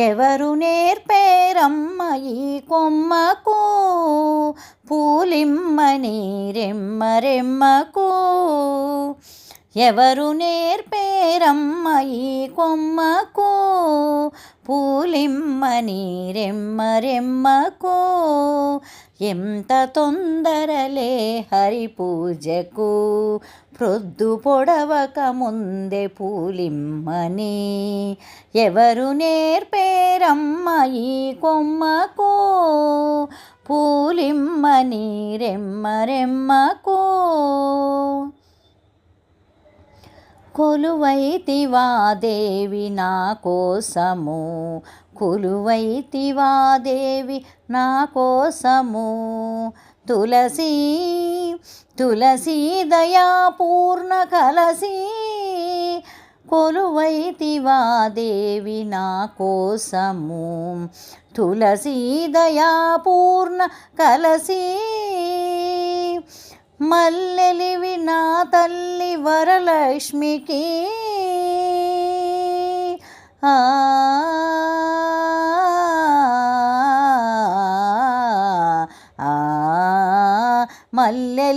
ఎవరు నేర్పేరమ్మ ఈ కొమ్మకు పూలిమ్మని రెమ్మ రెమ్మకు. ఎవరు నేర్పేరమ్మ ఈ కొమ్మకు పూలిమ్మని రెమ్మ రెమ్మకు. ఎంత తొందరలే హరి పూజకు ప్రొద్దు పొడవక ముందే పూలిమ్మని. ఎవరు నేర్పేరమ్మ ఈ కొమ్మకు పూలిమ్మని రెమ్మ రెమ్మకు. కొలువైతివా దేవి నా కోసము, కొలువైతివా దేవి నా కోసము. తులసి తులసి దయాపూర్ణ కలసి, కొలువైతివా దేవి నా కోసము. తులసి దయాపూర్ణ కలసి, మల్లెలివి నా తల్లి వరలక్ష్మికి. మల్లె